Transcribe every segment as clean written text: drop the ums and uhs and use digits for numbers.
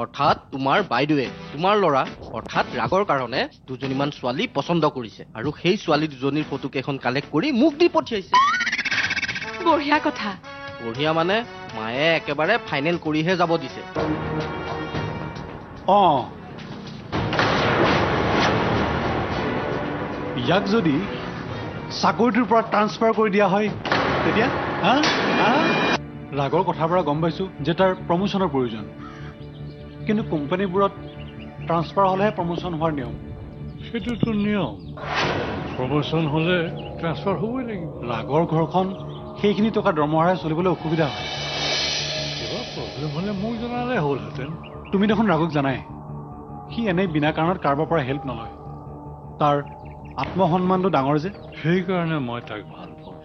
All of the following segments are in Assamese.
অৰ্থাৎ তোমাৰ বাইদেৱে তোমাৰ ল'ৰা অৰ্থাৎ ৰাগৰ কাৰণে দুজনীমান ছোৱালী পচন্দ কৰিছে আৰু সেই ছোৱালী দুজনীৰ ফটো কেইখন কালেক্ট কৰি মোক দি পঠিয়াইছে। বঢ়িয়া কথা। বঢ়িয়া মানে মায়ে একেবাৰে ফাইনেল কৰিহে যাব দিছে। ইয়াক যদি চাকৰিটোৰ পৰা ট্ৰান্সফাৰ কৰি দিয়া হয় তেতিয়া ৰাগৰ কথাৰ পৰা গম পাইছো যে তাৰ প্ৰমোচনৰ প্ৰয়োজন, কিন্তু কোম্পানীবোৰত ট্ৰান্সফাৰ হ'লেহে প্ৰমোচন হোৱাৰ নিয়ম। সেইটোতো নিয়ম, প্ৰমোচন হ'লে ট্ৰান্সফাৰ হ'বই লাগিব। ৰাগৰ ঘৰখন সেইখিনি টকা দৰমহাৰে চলিবলৈ অসুবিধা হয়। কিবা প্ৰব্লেম হ'লে মোক জনালে হ'লহেঁতেন। তুমি দেখোন ৰাগক জানাই, সি এনেই বিনা কাৰণত কাৰোবাৰ পৰা হেল্প নলয়। তাৰ আত্মসন্মানটো ডাঙৰ যে, সেইকাৰণে মই তাক ভাল পাওঁ।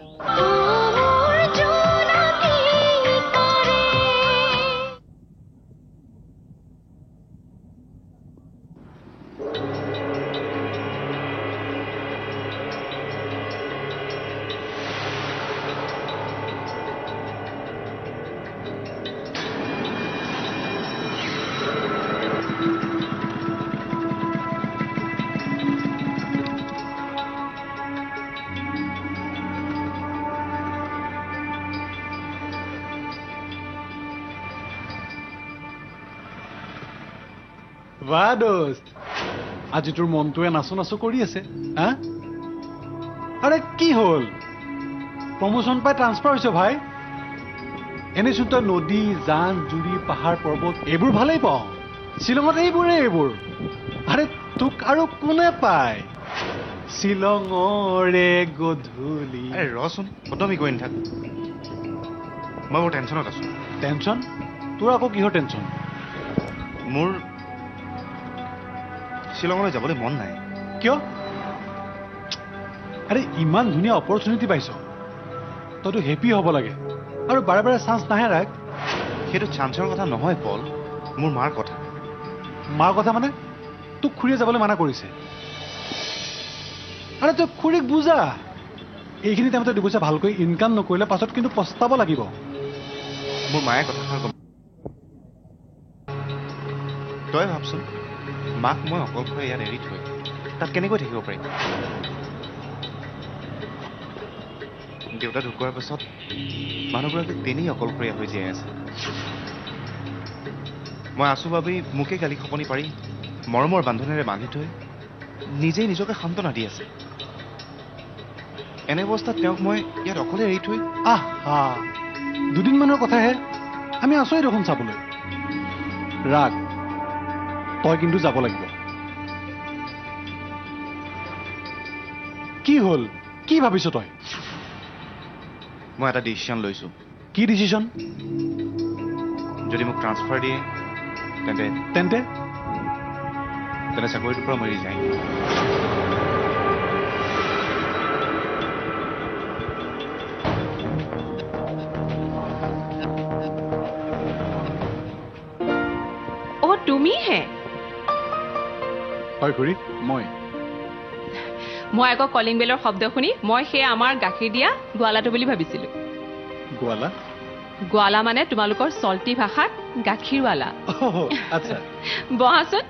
বাহ দোস্ত, আজি তোৰ মনটোৱে নাচো নাচো কৰি আছে। আৰে কি হ'ল, প্ৰমোচন পাই ট্ৰান্সফাৰ হৈছে ভাই? এনেচোন তই নদী জান জুৰি পাহাৰ পৰ্বত এইবোৰ ভালেই পাওঁ, শ্বিলঙত এইবোৰ। আৰে তোক আৰু কোনে পায়? শ্বিলঙৰে গধূলি। ৰচোন খতমি কৰি নাথাক, মই বৰ টেনশ্যনত আছো। টেনশ্যন? তোৰ আকৌ কিহৰ টেনশ্যন? মোৰ শ্বিলঙলৈ যাবলৈ মন নাই। কিয়? আৰে ইমান ধুনীয়া অপৰচুনিটি পাইছ, তইতো হেপী হ'ব লাগে। আৰু বাৰে বাৰে চান্স নাহে ৰাগ। সেইটো চান্সৰ কথা নহয় পল, মোৰ মাৰ কথা। মাৰ কথা মানে? তোক খুৰীয়ে যাবলৈ মানা কৰিছে? আৰে তই খুৰীক বুজা, এইখিনি টাইমতে দুপইচা ভালকৈ ইনকাম নকৰিলে পাছত কিন্তু পস্তাব লাগিব। মোৰ মায়ে কথাষাৰ গম, তই ভাবচোন মাক মই অকলশৰে ইয়াত এৰি থৈ তাত কেনেকৈ থাকিব পাৰিম? দেউতা ঢুকোৱাৰ পাছত মানুহগৰাকী তেনেই অকলশৰীয়া হৈ জীয়াই আছে। মই আছো বাবেই মোকে গালি খপনি পাৰি মৰমৰ বান্ধোনেৰে বান্ধি থৈ নিজেই নিজকে সান্তনা দি আছে। এনে অৱস্থাত তেওঁক মই ইয়াত অকলে এৰি থৈ দুদিনমানৰ কথাহে, আমি আছোৱেই দেখোন চাবলৈ। ৰাগ, তই কিন্তু যাব লাগিব। কি হ'ল, কি ভাবিছ তই? মই এটা ডিচিশ্যন লৈছো। কি ডিচিশ্যন? যদি মোক ট্ৰান্সফাৰ দিয়ে তেন্তে তেন্তে তেন্তে চাকৰিটোৰ পৰা মই ৰিজাইন দিম। তুমিহে? হয় খুৰী, মই আকৌ কলিং বেলৰ শব্দ শুনি মই সেই আমাৰ গাখীৰ দিয়া গোৱালাটো বুলি ভাবিছিলো। গোৱালা? গোৱালা মানে তোমালোকৰ চল্টি ভাষাত গাখীৰৱালা। আচ্ছা, বহাচোন।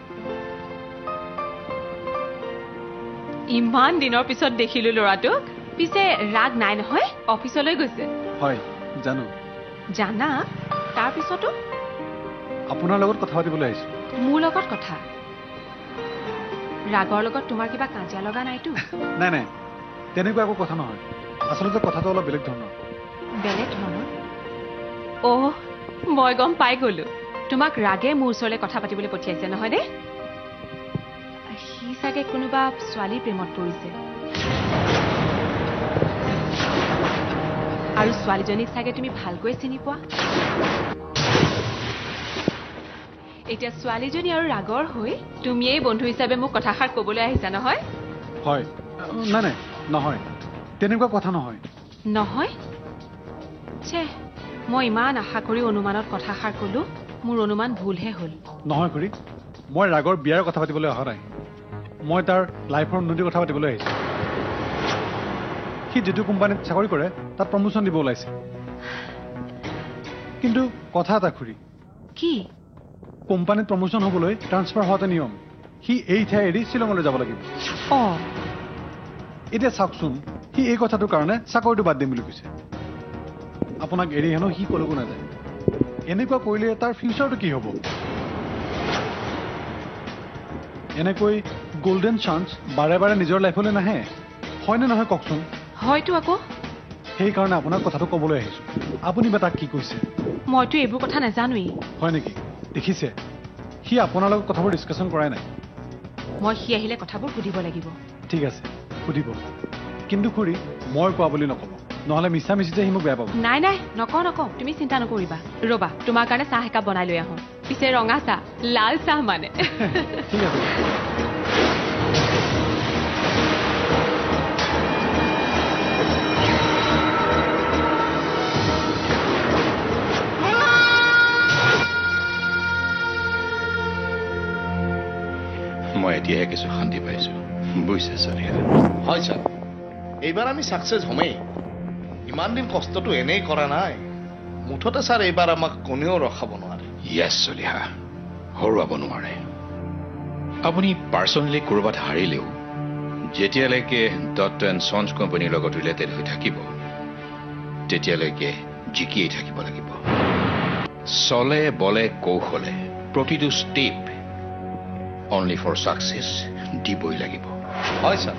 ইমান দিনৰ পিছত দেখিলো ল'ৰাটোক। পিছে ৰাগ নাই নহয়, অফিচলৈ গৈছে। হয় জানো। জানা? তাৰপিছতো আপোনাৰ লগত কথা পাতিবলৈ আহিছো। মোৰ লগত কথা? ৰাগৰ লগত তোমাৰ কিবা কাজিয়া লগা নাইতো? নাই নাই, তেনেকুৱা একো কথা নহয়। আচলতে কথাটো অলপ বেলেগ ধৰণৰ। বেলেগ ধৰণৰ? অ' মই গম পাই গলো তোমাক ৰাগে মোৰ ওচৰলৈ কথা পাতিবলৈ পঠিয়াইছে নহয় দে সি চাগে কোনোবা ছোৱালীৰ প্ৰেমত পৰিছে আৰু ছোৱালীজনীক চাগে তুমি ভালকৈ চিনি পোৱা এতিয়া ছোৱালীজনী আৰু ৰাগৰ হৈ তুমিয়েই বন্ধু হিচাপে মোক কথাষাৰ ক'বলৈ আহিছা নহয় হয় নাই নাই নহয় তেনেকুৱা কথা নহয় নহয় ছে মই ইমান আশা কৰি অনুমানত কথাষাৰ ক'লো মোৰ অনুমান ভুলহে হ'ল নহয় খুৰী মই ৰাগৰ বিয়াৰ কথা পাতিবলৈ অহা নাই মই তাৰ লাইফৰ উন্নতিৰ কথা পাতিবলৈ আহিছোঁ সি যিটো কোম্পানীত চাকৰি কৰে তাত প্ৰমোশ্যন দিব ওলাইছে কিন্তু কথা এটা খুৰী কি কোম্পানীত প্ৰমোশ্যন হ'বলৈ ট্ৰান্সফাৰ হোৱাটো নিয়ম সি এই ঠাই এৰি শ্বিলঙলৈ যাব লাগিব অঁ এতিয়া চাওকচোন সি এই কথাটোৰ কাৰণে চাকৰিটো বাদ দিম বুলি কৈছে আপোনাক এৰি হেনো সি ক'লৈকো নাযায় এনেকুৱা কৰিলে তাৰ ফিউচাৰটো কি হ'ব এনেকৈ গল্ডেন চান্স বাৰে বাৰে নিজৰ লাইফলৈ নাহে হয়নে নহয় কওকচোন হয়তো আকৌ সেইকাৰণে আপোনাক কথাটো ক'বলৈ আহিছোঁ আপুনি বা তাক কি কৈছে মইতো এইবোৰ কথা নাজানোৱেই হয় নেকি দেখিছে সি আপোনাৰ লগত কথাবোৰ ডিছকাশ্যন কৰাই নাই মই সি আহিলে কথাবোৰ সুধিব লাগিব ঠিক আছে সুধিব কিন্তু খুৰী মই কোৱা বুলি নক'ব নহ'লে মিছা মিছিতে সি মোক বেয়া পাব নাই নাই নকওঁ তুমি চিন্তা নকৰিবা ৰ'বা তোমাৰ কাৰণে চাহ একাপ বনাই লৈ আহোঁ পিছে ৰঙা চাহ লাল চাহ মানে ঠিক আছে মই এতিয়াহে কিছু শান্তি পাইছো বুজিছে চলিহা হয় ছাৰ এইবাৰ আমি ছাকচেছ হ'মেই ইমান দিন কষ্টটো এনেই কৰা নাই মুঠতে ছাৰ এইবাৰ আমাক কোনেও ৰখাব নোৱাৰে য়েছ চলিহা হৰুৱাব নোৱাৰে আপুনি পাৰ্চনেলি ক'ৰবাত হাৰিলেও যেতিয়ালৈকে দত্ত এণ্ড চন্স কোম্পানীৰ লগত ৰিলেটেড হৈ থাকিব তেতিয়ালৈকে জিকিয়েই থাকিব লাগিব চলে বলে কৌশলে প্ৰতিটো ষ্টেপ অনলি ফৰ ছাকচেছ দিবই লাগিব হয় ছাৰ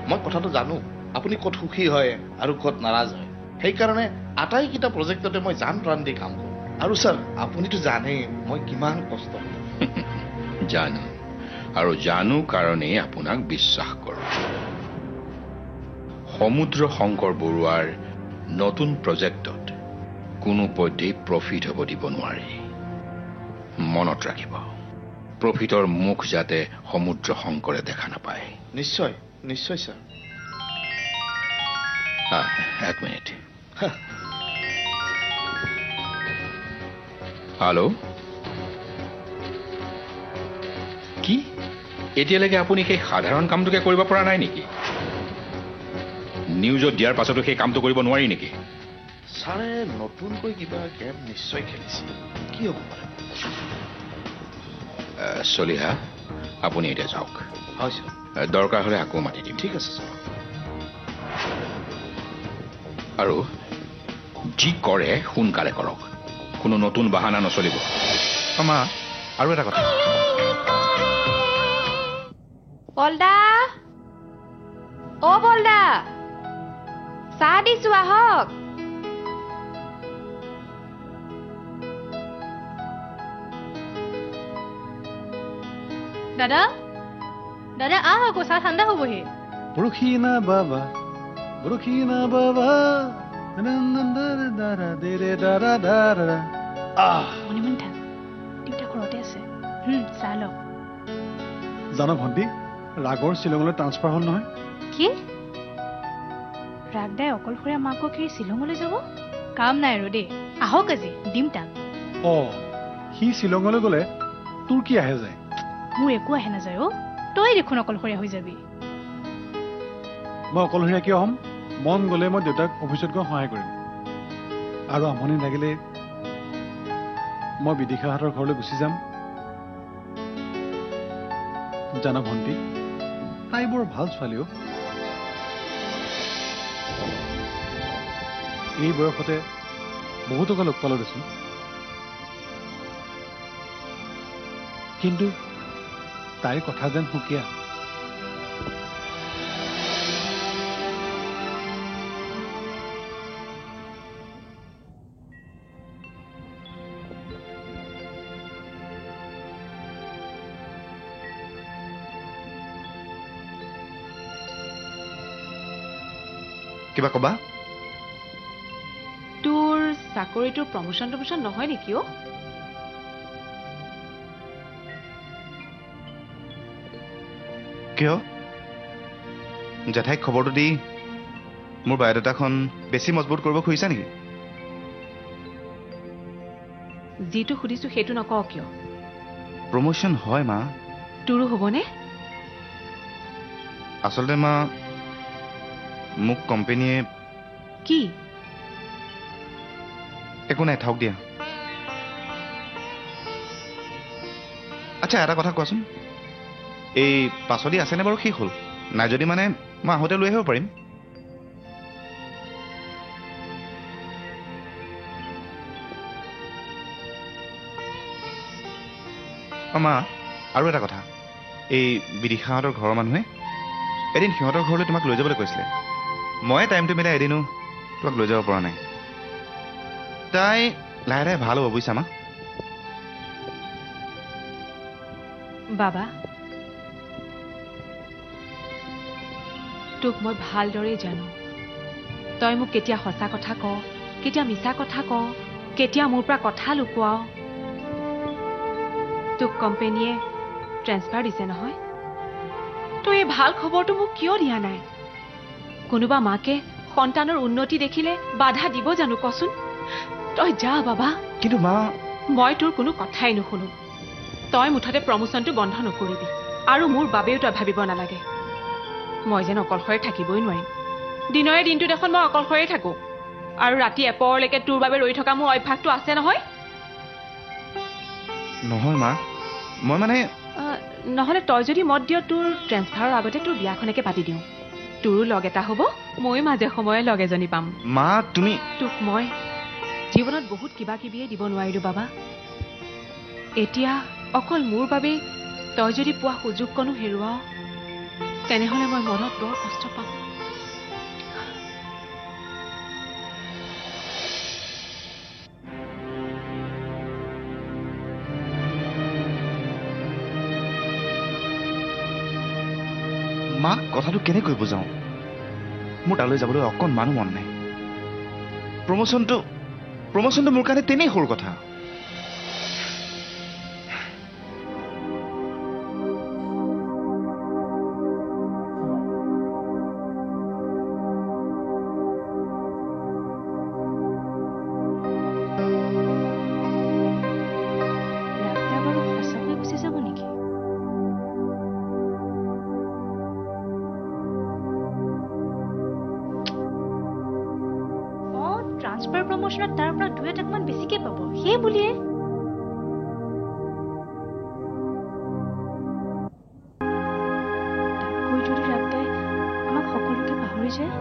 মই কথাটো জানো আপুনি ক'ত সুখী হয় আৰু ক'ত নাৰাজ হয় সেইকাৰণে আটাইকেইটা প্ৰজেক্টতে মই জান প্ৰাণ দি কাম কৰোঁ আৰু ছাৰ আপুনিতো জানেই মই কিমান কষ্ট কৰোঁ জানো আৰু জানো কাৰণেই আপোনাক বিশ্বাস কৰোঁ সমুদ্ৰ শংকৰ বৰুৱাৰ নতুন প্ৰজেক্টত কোনো পধ্যেই প্ৰফিট হ'ব দিব নোৱাৰি মনত ৰাখিব প্ৰফিটৰ মুখ যাতে সমুদ্ৰ শংকৰে দেখা নাপায় নিশ্চয় নিশ্চয় ছাৰ এক মিনিট হেল্ল' কি এতিয়ালৈকে আপুনি সেই সাধাৰণ কামটোকে কৰিব পৰা নাই নেকি নিউজত দিয়াৰ পাছতো সেই কামটো কৰিব নোৱাৰি নেকি ছাৰে নতুনকৈ কিবা গেম নিশ্চয় খেলিছে কি হ'ব পাৰে চলিহা আপুনি এতিয়া যাওক হয় ছাৰ দৰকাৰ হ'লে আকৌ মাতি দিম ঠিক আছে ছাৰ আৰু যি কৰে সোনকালে কৰক কোনো নতুন বাহানা নচলিব মা আৰু এটা কথা বলদা অ' বলদা চাহ দিছো আহক দাদা দাদা আহ আকৌ চাহ ঠাণ্ডা হ'বহি বৰশী না বাবা মণিমণি থাক দেউতা ঘৰতে আছে চাহ লওক জানো ভণ্টি ৰাগৰ শ্বিলঙলৈ ট্ৰান্সফাৰ হ'ল নহয় কি ৰাগদাই অকলশৰীয়া মাকক এৰি শ্বিলঙলৈ যাব কাম নাই আৰু দেই আহক আজি দিম তাক সি শ্বিলঙলৈ গ'লে তোৰ কি আহে যায় মোৰ একো আহে নাযায় অ' তই দেখোন অকলশৰীয়া হৈ যাবি মই অকলশৰীয়া কিয় হ'ম মন গ'লে মই দেউতাক অফিচত গৈ সহায় কৰিম আৰু আমনি লাগিলে মই বিদিশাহঁতৰ ঘৰলৈ গুচি যাম জানা ভণ্টি তাই বৰ ভাল ছোৱালী এই বয়সতে বহুতকে লগ পালো দেচোন কিন্তু তাইৰ কথা যেন সুকীয়া কিবা ক'বা? তোৰ চাকৰিটোৰ প্ৰমোশ্যন নহয় নেকি অ? কিয়? জেঠাইক খবৰটো দি মোৰ বায়'ডাটাখন বেছি মজবুত কৰিব খুজিছা নেকি? যিটো সুধিছো সেইটো নকওঁ কিয়? প্ৰমোশ্যন হয় মা। তোৰো হ'বনে? আচলতে মা, মোক কোম্পানীয়ে কি? একো নাই, থাওক দিয়া। আচ্ছা, এটা কথা কোৱাচোন, এই পাচলি আছেনে বাৰু? শেষ হ'ল নাই যদি মানে মই আহোঁতে লৈ আহিব পাৰিম। মা, আৰু এটা কথা, এই বিদিশাহঁতৰ ঘৰৰ মানুহে এদিন সিহঁতৰ ঘৰলৈ তোমাক লৈ যাবলৈ কৈছিলে। ময়ে টাইমটো মিলাই এদিনো তোমাক লৈ যাব পৰা নাই। তাই লাহে লাহে ভাল হ'ব বুজিছা মা। বাবা, তোক মই ভালদৰে জানো। তই মোক কেতিয়া সঁচা কথা ক, কেতিয়া মিছা কথা ক, কেতিয়া মোৰ পৰা কথা লুকুৱাও। তোক কোম্পানীয়ে ট্ৰেন্সফাৰ দিছে নহয়? তই এই ভাল খবৰটো মোক কিয় দিয়া নাই? কোনোবা মাকে সন্তানৰ উন্নতি দেখিলে বাধা দিব জানো কচোন? তই যা বাবা। কিন্তু মা, মই তোৰ কোনো কথাই নুশুনো। তই মুঠতে প্ৰমোশ্যনটো বন্ধ নকৰিবি, আৰু মোৰ বাবেও তই ভাবিব নালাগে। মই যেন অকলশৰে থাকিবই নোৱাৰিম। দিনৰে দিনটো দেখোন মই অকলশৰে থাকো, আৰু ৰাতি এপৰলৈকে তোৰ বাবে ৰৈ থকা মোৰ অভ্যাসটো আছে নহয়। নহয় মা, মই মানে নহ'লে তই যদি মত দিয়, তোৰ ট্ৰেন্সফাৰৰ আগতে তোৰ বিয়াখনকে পাতি দিওঁ। তোৰো লগ এটা হ'ব, ময়ো মাজে সময়ে লগ এজনী পাম। মা তুমি, তোক মই জীৱনত বহুত কিবা কিবিয়ে দিব নোৱাৰিলো বাবা। এতিয়া অকল মোৰ বাবেই তই যদি পোৱা সুযোগকণো হেৰুৱাও, তেনেহ'লে মই মনত বৰ কষ্ট পাম। মাক কথাটো কেনেকৈ বুজাওঁ? মোৰ তালৈ যাবলৈ অকণমানো মন নাই। প্ৰমোশ্যনটো মোৰ কাৰণে তেনেই সৰু কথা। ট্ৰান্সফাৰ প্ৰমোশ্যনত তাৰ পৰা 2-1 মান বেছিকে পাব, সেই বুলিয়ে। তাতকৈ যদি ৰাতে আমাক সকলোকে পাহৰি যায়,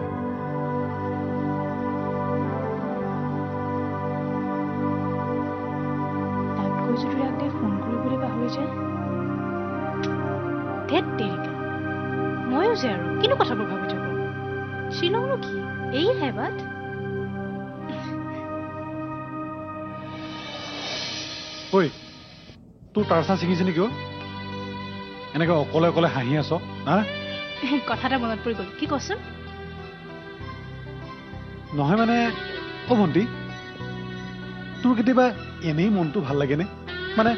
তাতকৈ যদি ৰাতে ফোন কৰিবলৈ পাহৰি যায়, ধেত তেৰিকা, ময়ো যে আৰু কিনো কথাবোৰ ভাবি থাকো। শ্বিলংনো কি এই হেবাত? ঐ, তোৰ তাৰচা ছিঙিছে নেকি? এনেকে অকলে অকলে হাঁহি আছ হা? কথা এটা মনত পৰি গ'ল, কি কচোন? নহয় মানে, অ ভণ্টি, তোৰ কেতিয়াবা এনেই মনটো ভাল লাগেনে? মানে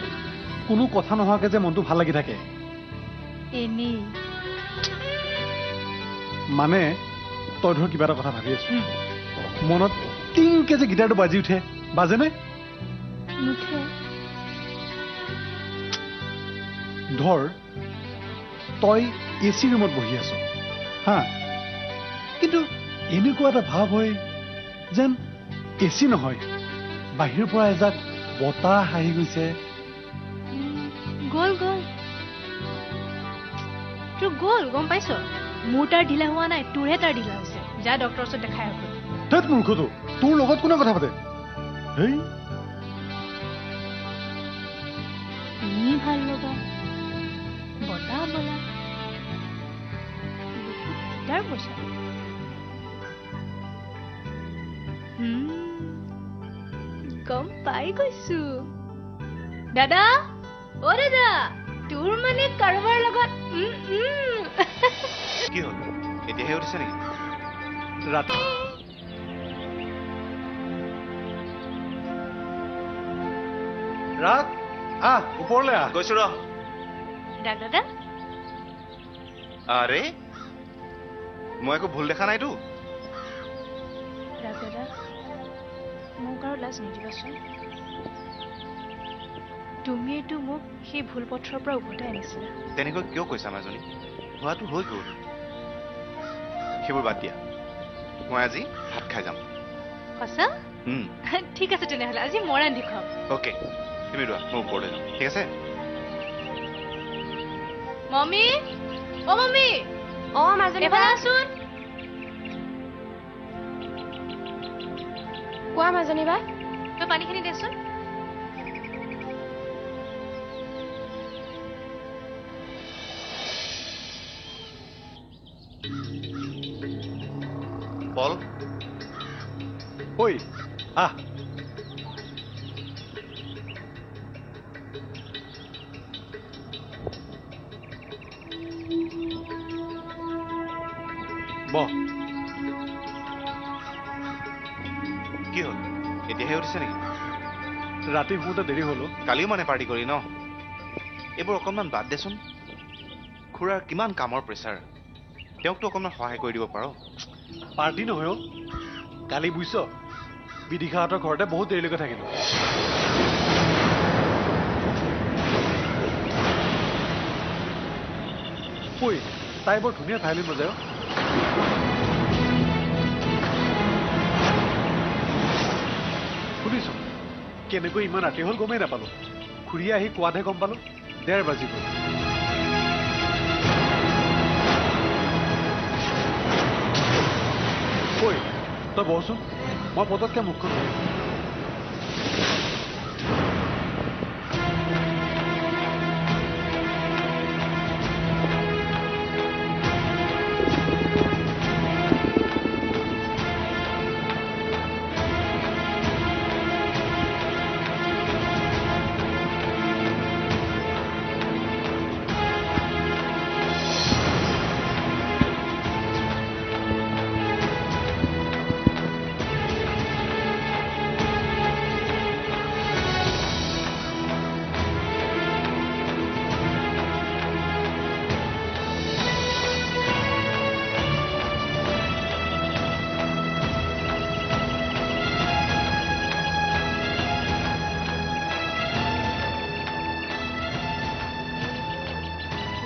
কোনো কথা নোহোৱাকে যে মনটো ভাল লাগি থাকে। এনেই মানে তই ধৰ কিবা এটা কথা ভাবি আছো, মনত টিংকে যে গিটাৰটো বাজি উঠে, বাজেনে? নুঠে। ধৰ তই এচি ৰুমত বহি আছ হা, কিন্তু এনেকুৱা এটা ভাৱ হয় যেন এচি নহয়, বাহিৰৰ পৰা এজাক বতাহ আহি গৈছে। গ'ল তোৰ গ'ল, গম পাইছ? মোৰ তাৰ ঢিলা হোৱা নাই, তোৰহে তাৰ ঢিলা হৈছে। যা ডক্টৰৰ ওচৰত দেখাই আহ। ধেত মূৰ্খটো, তোৰ লগত কোনে কথা পাতে? হেই, তুমি ভাল লগা বতাহ বলা গিটাৰ পইচা। গম পাই গৈছো। দাদা, অ দাদা, তোৰ মানে কাৰোবাৰ লগত কি হ'ল, এতিয়াহে উঠিছে নেকি? ৰাতি ৰাগ ওপৰলৈ আহ। গৈছো ৰ। দাদা আৰে মই একো ভুল দেখা নাইতো। দাদা মোক আৰু লাজ নিদিবাচোন। তুমিয়েতো মোক সেই ভুল পথৰ পৰা উভতাই আনিছিলা। তেনেকৈ কিয় কৈছা মাজনী? হোৱাটো হৈ গ'ল, সেইবোৰ বাদ দিয়া। মই আজি ভাত খাই যাম। সঁচা? ঠিক আছে তেনেহ'লে আজি মই ৰান্ধি খুৱাম। অ'কে, তুমি ৰোৱা, মই ওপৰলৈ যাম। ঠিক আছে? মম্মী, অ মম্মী, মাজনী আছোন। কোৱা মাজনী বা, তই পানীখিনি দেচোন। পল, ঐ আহ। বহ। কি হ'ল? এতিয়াহে উঠিছে নেকি? ৰাতি শুওঁতে দেৰি হ'ল। কালিও মানে পাৰ্টি কৰি ন? এইবোৰ অকণমান বাদ দেচোন। খুৰাৰ কিমান কামৰ প্ৰেছাৰ, তেওঁকতো অকণমান সহায় কৰি দিব পাৰ। পাৰ্টি নহয় কালি বুজিছ, বিদিশাহঁতৰ ঘৰতে বহুত দেৰিলৈকে থাকিলো। ঐ, তাই বৰ ধুনীয়া ভায়লিন বজায়। শুনিছো কেনেকৈ ইমান ৰাতি হ'ল গমেই নাপালো। খুৰীয়ে আহি কোৱাতহে গম পালো 1:30 বাজিব। ঐ তই বহচোন, মই পতককে মুখখন ধৰিম।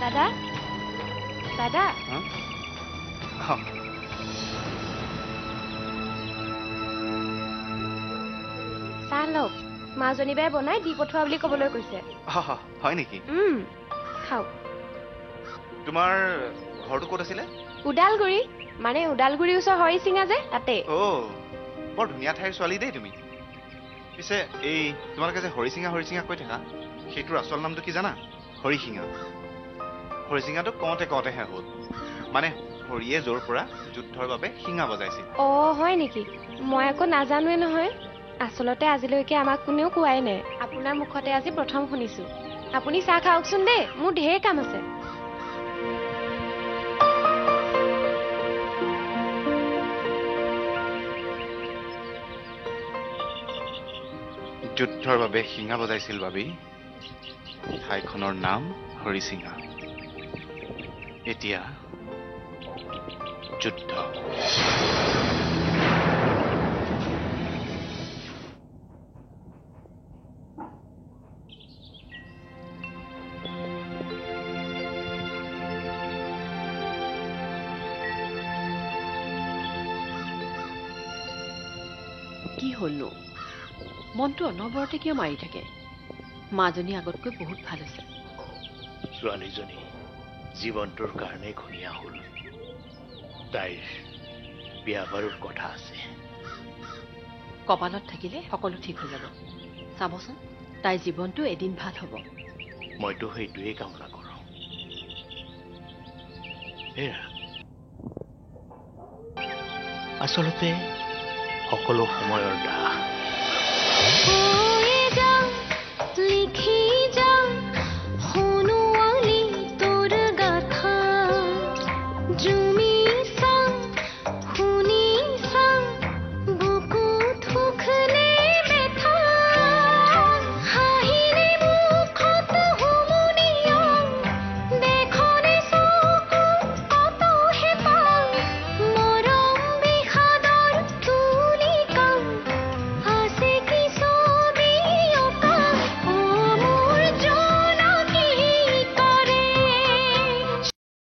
দাদা দাদা চাহ লওক। মাজনী বাই বনাই দি পঠোৱা বুলি ক'বলৈ কৈছে। হয় নেকি? খাওক। তোমাৰ ঘৰটো ক'ত আছিলে? ওদালগুৰি, মানে ওদালগুৰিৰ ওচৰ হৰিচিঙা যে তাতে। বৰ ধুনীয়া ঠাইৰ ছোৱালী দেই তুমি। পিছে এই তোমালোকে যে হৰিচিঙা হৰিচিঙা কৈ থাকা, সেইটোৰ আচল নামটো কি জানা? হৰিশিঙা। হৰিচিঙাটো কওঁতে কওঁতেহে হ'ল, মানে হৰিয়ে য'ৰ পৰা যুদ্ধৰ বাবে শিঙা বজাইছিল। হয় নেকি? মই আকৌ নাজানোৱে নহয়। আচলতে আজিলৈকে আমাক কোনেও কোৱাই নাই। আপোনাৰ মুখতে আজি প্ৰথম শুনিছো। আপুনি চাহ খাওকচোন দেই, মোৰ ঢেৰ কাম আছে। যুদ্ধৰ বাবে শিঙা বজাইছিল বাবেই ঠাইখনৰ নাম হৰিচিঙা। এতিয়া যুদ্ধ। কি হলনো? মনটো অনবৰতে কিয় মাৰি থাকে? মাজনী আগতকৈ বহুত ভাল হৈছে। ছোৱালীজনী জীৱনটোৰ কাৰণে ঘূণীয়া হ'ল। তাইৰ বিয়া বাৰুৰ কথা আছে। কপালত থাকিলে সকলো ঠিক হৈ যাব। চাবচোন, তাইৰ জীৱনটো এদিন ভাল হ'ব। মইতো সেইটোৱেই কামনা কৰোঁ। এয়া আচলতে সকলো সময়ৰ দাহ।